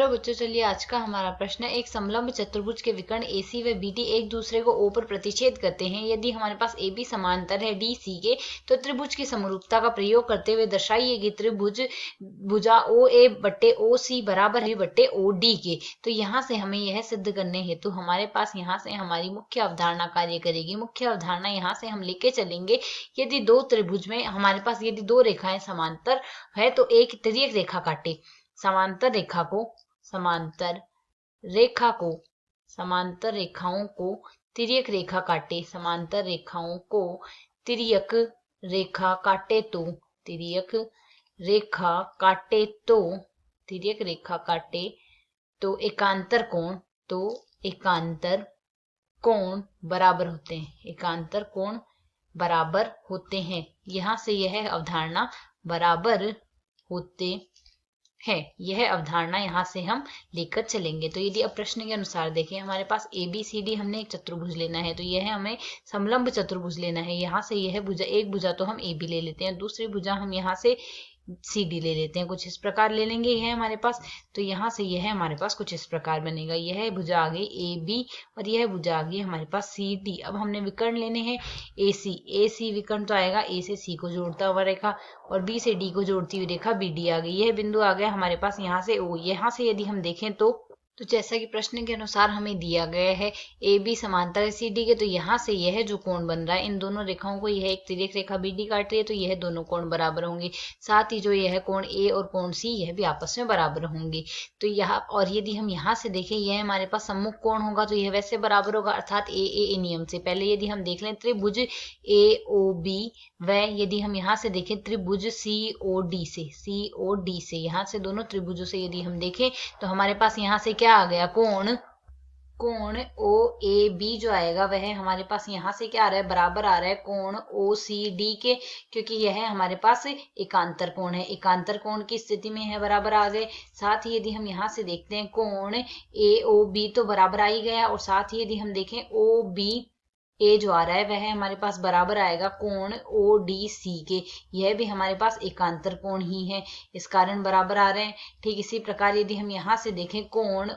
प्रिय बच्चों, चलिए आज का हमारा प्रश्न है, एक समलंब चतुर्भुज के विकर्ण AC व BD एक दूसरे को O पर प्रतिच्छेद करते हैं। यदि हमारे पास AB समांतर है DC के, तो त्रिभुज की समरूपता का प्रयोग करते हुए दर्शाइए कि त्रिभुज भुजा OA बट्टे OC बराबर है बट्टे OD के। तो यहाँ से हमें यह सिद्ध करने हेतु हमारे पास यहाँ से हमारी मुख्य अवधारणा कार्य करेगी। मुख्य अवधारणा यहाँ से हम लेके चलेंगे, यदि दो त्रिभुज में हमारे पास यदि दो रेखाएं समांतर है तो एक तिर्यक रेखा काटे। समांतर रेखाओं को तिर्यक रेखा काटे। समांतर रेखाओं को तिर्यक रेखा काटे तो तिर्यक रेखा काटे तो एकांतर कोण बराबर होते हैं। यहाँ से यह अवधारणा बराबर होते है, यह अवधारणा यहाँ से हम लेकर चलेंगे। तो यदि अब प्रश्न के अनुसार देखें, हमारे पास ABCD हमने एक चतुर्भुज लेना है, तो यह हमें समलंब चतुर्भुज लेना है। यहाँ से यह भुजा, एक भुजा तो हम AB ले लेते हैं, दूसरी भुजा हम यहाँ से CD ले लेते हैं। कुछ इस प्रकार ले लेंगे यह हमारे पास। तो यहाँ से यह हमारे पास कुछ इस प्रकार बनेगा। यह भुजा आ गई AB और यह भुजा आ गई हमारे पास CD। अब हमने विकर्ण लेने हैं AC विकर्ण तो आएगा A से C को जोड़ता हुआ रेखा और B से D को जोड़ती हुई रेखा BD आ गई। यह बिंदु आ गया हमारे पास यहाँ से O। यहाँ से यदि हम देखें तो जैसा कि प्रश्न के अनुसार हमें दिया गया है AB समांतर है CD के, तो यहाँ से यह जो कोण बन रहा है, इन दोनों रेखाओं को यह एक तिर्यक रेखा BD काट रही है, तो यह दोनों कोण बराबर होंगे। साथ ही जो यह कोण A और कोण C यह भी आपस में बराबर होंगे। तो यहाँ, और यदि हम यहाँ से देखें, यह हमारे पास सम्मुख कोण होगा तो यह वैसे बराबर होगा, अर्थात AA नियम से। पहले यदि हम देख लें त्रिभुज AOB व यदि हम यहाँ से देखें त्रिभुज COD से यहाँ से दोनों त्रिभुजों से यदि हम देखें तो हमारे पास यहाँ से क्या आ गया, कोण OAB जो आएगा वह हमारे पास यहाँ से क्या आ रहा है, बराबर आ रहा है कोण OCD के, क्योंकि यह हमारे पास एकांतर कोण है। एकांतर कोण की स्थिति में है बराबर आ गए। साथ ही यदि हम यहाँ से देखते हैं कोण AOB तो बराबर आ ही गया, और साथ ही यदि हम देखें OBA जो आ रहा है वह हमारे पास बराबर आएगा कोण ODC के। यह भी हमारे पास एकांतर कोण ही है, इस कारण बराबर आ रहे हैं। ठीक इसी प्रकार यदि हम यहाँ से देखें कोण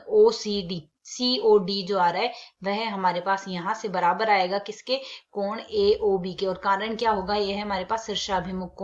COD जो आ रहा है वह हमारे पास यहाँ से बराबर आएगा किसके, कोण AOB के। और कारण क्या होगा, यह हमारे पास शीर्षाभिमुख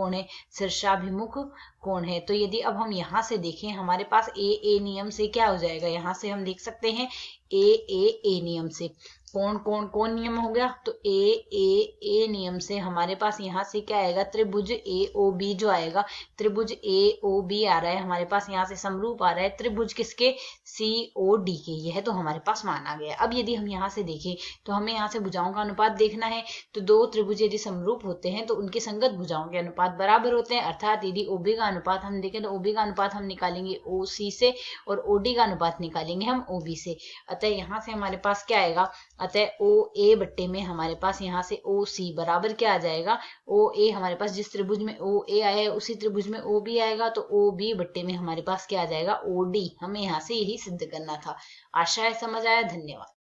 कोण है। तो यदि अब हम यहाँ से देखें, हमारे पास AA नियम से क्या हो जाएगा, यहाँ से हम देख सकते हैं AAA नियम से कौन नियम हो गया, तो AAA नियम से हमारे पास यहाँ से क्या आएगा, त्रिभुज AOB जो आएगा, त्रिभुज AOB आ रहा है हमारे पास यहाँ से समरूप आ रहा है त्रिभुज किसके, COD के। यह तो हमारे पास माना गया। अब यदि हम यहाँ से देखें तो हमें यहाँ से भुजाओं का अनुपात देखना है। तो दो त्रिभुज यदि समरूप होते हैं तो उनके संगत भुजाओं के अनुपात बराबर होते हैं, अर्थात यदि OB का अनुपात हम देखें तो OB का अनुपात हम निकालेंगे OC से और OD का अनुपात निकालेंगे हम OB से। अतः यहाँ से हमारे पास क्या आएगा, अतः OA बट्टे में हमारे पास यहाँ से OC बराबर क्या आ जाएगा, OA हमारे पास जिस त्रिभुज में OA आया है उसी त्रिभुज में OB आएगा, तो OB बट्टे में हमारे पास क्या आ जाएगा, OD। हमें यहाँ से यही सिद्ध करना था। आशा है समझ आया। धन्यवाद।